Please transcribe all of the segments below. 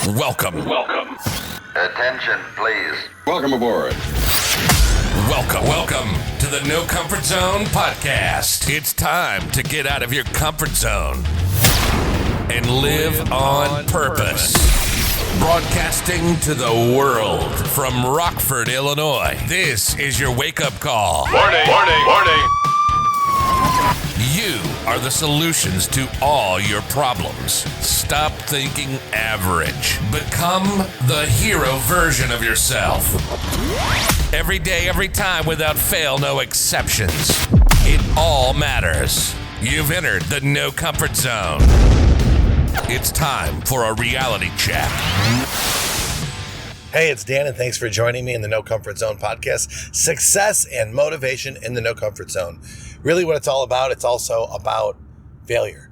Welcome. Attention, please. Welcome aboard. Welcome to the No Comfort Zone podcast. It's time to get out of your comfort zone and live on purpose. Broadcasting to the world from Rockford, Illinois. This is your wake-up call. Warning. You are the solutions to all your problems. Stop thinking average. Become the hero version of yourself. Every day, every time, without fail, no exceptions. It all matters. You've entered the No Comfort Zone. It's time for a reality check. Hey, it's Dan, and thanks for joining me in the No Comfort Zone podcast. Success and motivation in the No Comfort Zone. Really what it's all about, it's also about failure.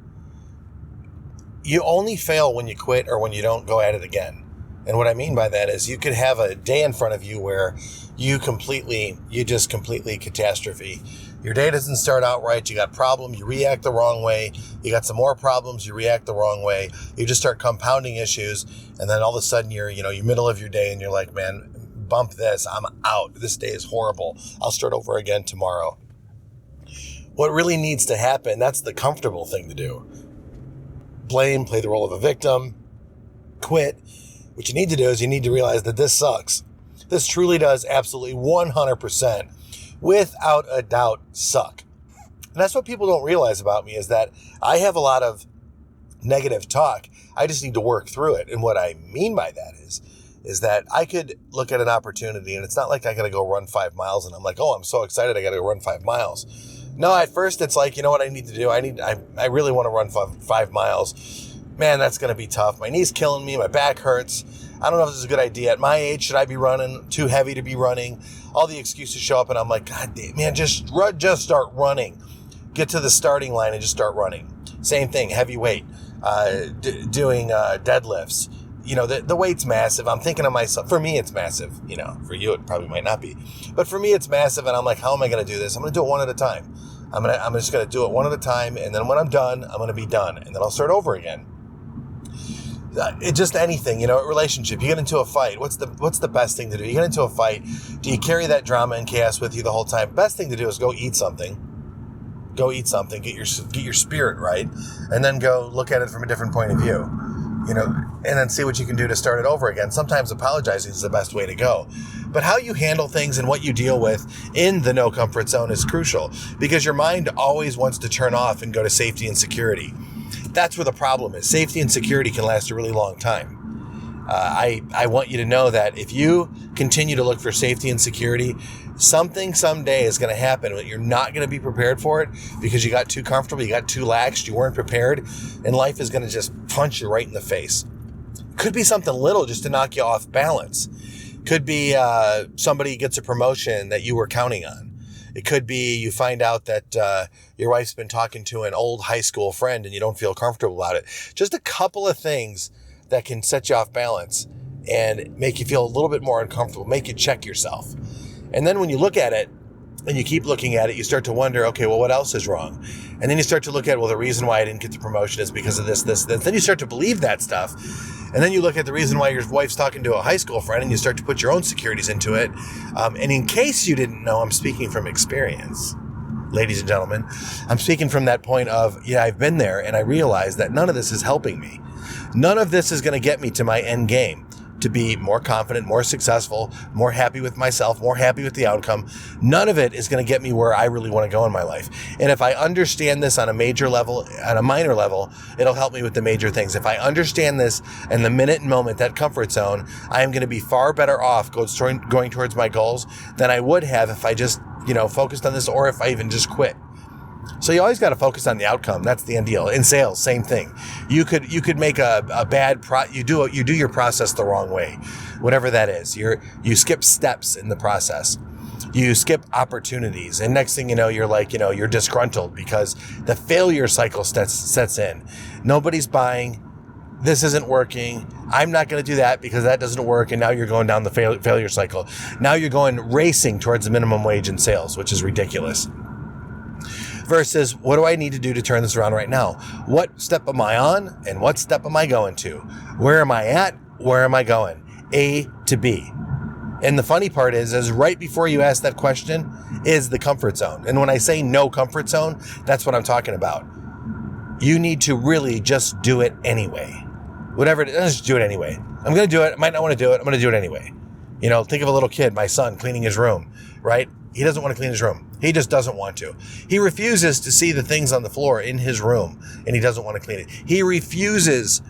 You only fail when you quit or when you don't go at it again. And what I mean by that is you could have a day in front of you where you just completely catastrophe. Your day doesn't start out right. You got a problem, you react the wrong way. You got some more problems, you react the wrong way. You just start compounding issues. And then all of a sudden you're middle of your day and you're like, man, bump this. I'm out. This day is horrible. I'll start over again tomorrow. What really needs to happen, that's the comfortable thing to do. Blame, play the role of a victim, quit. What you need to do is you need to realize that this sucks. This truly does absolutely 100%, without a doubt, suck. And that's what people don't realize about me is that I have a lot of negative talk. I just need to work through it. And what I mean by that is that I could look at an opportunity and it's not like I got to go run 5 miles and I'm like, oh, I'm so excited I got to go run 5 miles. No, at first it's like, you know what I need to do? I really want to run 5 miles. Man, that's going to be tough. My knee's killing me. My back hurts. I don't know if this is a good idea. At my age, should I be running? Too heavy to be running? All the excuses show up and I'm like, God damn, man, just start running. Get to the starting line and just start running. Same thing, heavy weight, doing deadlifts. You know, the weight's massive. I'm thinking to myself, for me, it's massive. You know, for you, it probably might not be. But for me, it's massive. And I'm like, how am I going to do this? I'm going to do it one at a time. I'm just going to do it one at a time. And then when I'm done, I'm going to be done. And then I'll start over again. It's just anything, a relationship. You get into a fight. What's the best thing to do? You get into a fight. Do you carry that drama and chaos with you the whole time? Best thing to do is go eat something. Get your spirit right. And then go look at it from a different point of view. And then see what you can do to start it over again. Sometimes apologizing is the best way to go. But how you handle things and what you deal with in the no comfort zone is crucial because your mind always wants to turn off and go to safety and security. That's where the problem is. Safety and security can last a really long time. I want you to know that if you continue to look for safety and security, something someday is going to happen. You're not going to be prepared for it because you got too comfortable, you got too laxed, you weren't prepared, and life is going to just punch you right in the face. Could be something little just to knock you off balance. Could be somebody gets a promotion that you were counting on. It could be you find out that your wife's been talking to an old high school friend and you don't feel comfortable about it. Just a couple of things that can set you off balance and make you feel a little bit more uncomfortable, make you check yourself. And then when you look at it and you keep looking at it, you start to wonder, okay, well, what else is wrong? And then you start to look at, well, the reason why I didn't get the promotion is because of this. Then you start to believe that stuff. And then you look at the reason why your wife's talking to a high school friend and you start to put your own securities into it. And in case you didn't know, I'm speaking from experience, ladies and gentlemen. I'm speaking from that point of, I've been there and I realize that none of this is helping me. None of this is going to get me to my end game, to be more confident, more successful, more happy with myself, more happy with the outcome. None of it is going to get me where I really want to go in my life. And if I understand this on a major level, on a minor level, it'll help me with the major things. If I understand this in the minute and moment, that comfort zone, I am going to be far better off going towards my goals than I would have if I just, focused on this or if I even just quit. So you always got to focus on the outcome. That's the end deal. In sales, same thing. You could make a bad you do your process the wrong way, whatever that is. You skip steps in the process. You skip opportunities, and next thing you know, you're disgruntled because the failure cycle sets in. Nobody's buying. This isn't working. I'm not going to do that because that doesn't work. And now you're going down the failure cycle. Now you're going racing towards the minimum wage in sales, which is ridiculous. Versus, what do I need to do to turn this around right now? What step am I on and what step am I going to? Where am I at where am I going? A to B. And the funny part is right before you ask that question is the comfort zone. And when I say no comfort zone, that's what I'm talking about. You need to really just do it anyway. Whatever it is, just do it anyway. I'm going to do it. I might not want to do it. I'm going to do it anyway. You know, think of a little kid, my son, cleaning his room, right? He doesn't want to clean his room. He just doesn't want to. He refuses to see the things on the floor in his room, and he doesn't want to clean it. He refuses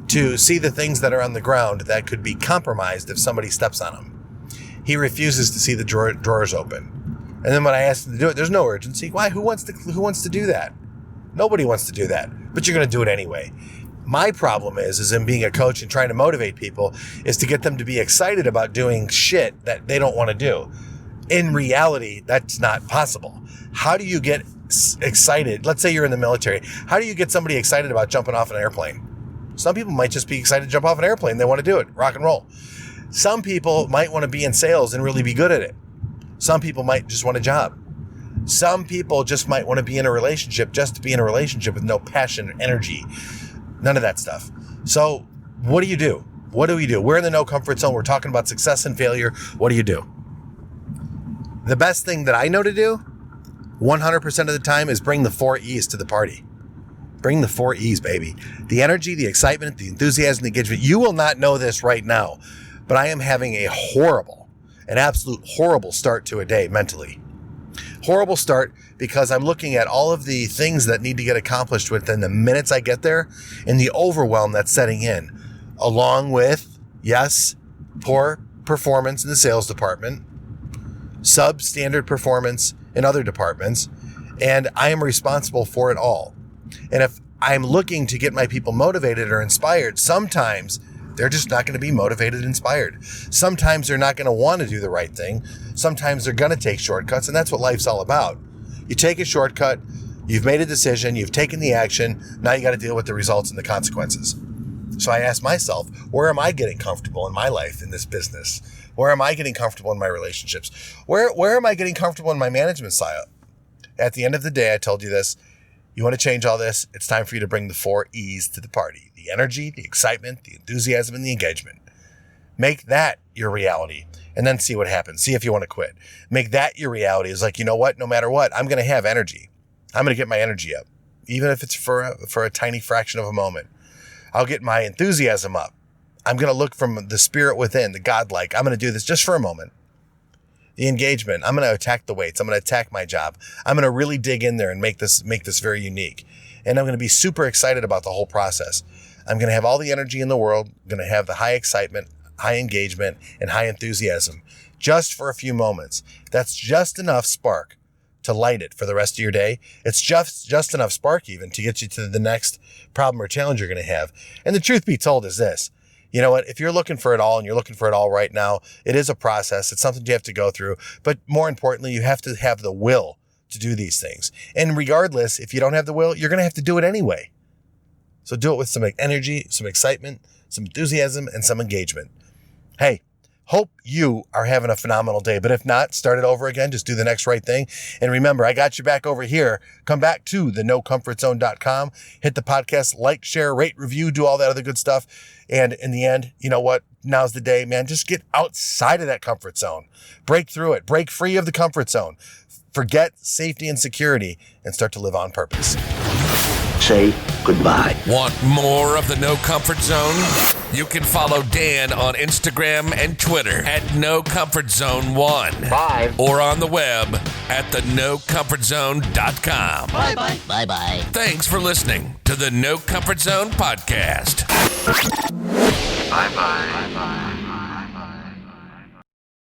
to see the things that are on the ground that could be compromised if somebody steps on them. He refuses to see the drawers open. And then when I ask him to do it, there's no urgency. Why? Who wants to do that? Nobody wants to do that, but you're going to do it anyway. My problem is in being a coach and trying to motivate people is to get them to be excited about doing shit that they don't want to do. In reality, that's not possible. How do you get excited? Let's say you're in the military. How do you get somebody excited about jumping off an airplane? Some people might just be excited to jump off an airplane. They want to do it. Rock and roll. Some people might want to be in sales and really be good at it. Some people might just want a job. Some people just might want to be in a relationship just to be in a relationship with no passion or energy. None of that stuff. So what do you do? What do we do? We're in the no comfort zone. We're talking about success and failure. What do you do? The best thing that I know to do 100% of the time is bring the 4 E's to the party. Bring the 4 E's, baby. The energy, the excitement, the enthusiasm, the engagement. You will not know this right now, but I am having an absolute horrible start to a day mentally. Horrible start because I'm looking at all of the things that need to get accomplished within the minutes I get there and the overwhelm that's setting in, along with, yes, poor performance in the sales department, substandard performance in other departments, and I am responsible for it all. And if I'm looking to get my people motivated or inspired, sometimes they're just not going to be motivated and inspired. Sometimes they're not going to want to do the right thing. Sometimes they're going to take shortcuts, and that's what life's all about. You take a shortcut, you've made a decision, you've taken the action, now you got to deal with the results and the consequences. So I ask myself, where am I getting comfortable in my life, in this business? Where am I getting comfortable in my relationships? Where am I getting comfortable in my management style? At the end of the day, I told you this. You want to change all this? It's time for you to bring the 4 E's to the party. The energy, the excitement, the enthusiasm, and the engagement. Make that your reality and then see what happens. See if you want to quit. Make that your reality. Is like, you know what? No matter what, I'm going to have energy. I'm going to get my energy up, even if it's for a tiny fraction of a moment. I'll get my enthusiasm up. I'm going to look from the spirit within, the godlike. I'm going to do this just for a moment. The engagement. I'm going to attack the weights. I'm going to attack my job. I'm going to really dig in there and make this very unique. And I'm going to be super excited about the whole process. I'm going to have all the energy in the world. I'm going to have the high excitement, high engagement, and high enthusiasm just for a few moments. That's just enough spark to light it for the rest of your day. It's just enough spark even to get you to the next problem or challenge you're going to have. And the truth be told is this. You know what? If you're looking for it all and you're looking for it all right now, it is a process. It's something you have to go through. But more importantly, you have to have the will to do these things. And regardless, if you don't have the will, you're going to have to do it anyway. So do it with some energy, some excitement, some enthusiasm, and some engagement. Hey, hope you are having a phenomenal day. But if not, start it over again. Just do the next right thing. And remember, I got you back over here. Come back to thenocomfortzone.com. Hit the podcast, like, share, rate, review, do all that other good stuff. And in the end, you know what? Now's the day, man. Just get outside of that comfort zone. Break through it. Break free of the comfort zone. Forget safety and security and start to live on purpose. Say goodbye. Want more of the No Comfort Zone? You can follow Dan on Instagram and Twitter at NoComfortZone1. Bye. Or on the web at thenocomfortzone.com. Bye-bye. Bye-bye. Thanks for listening to the No Comfort Zone podcast. Bye-bye. Bye-bye.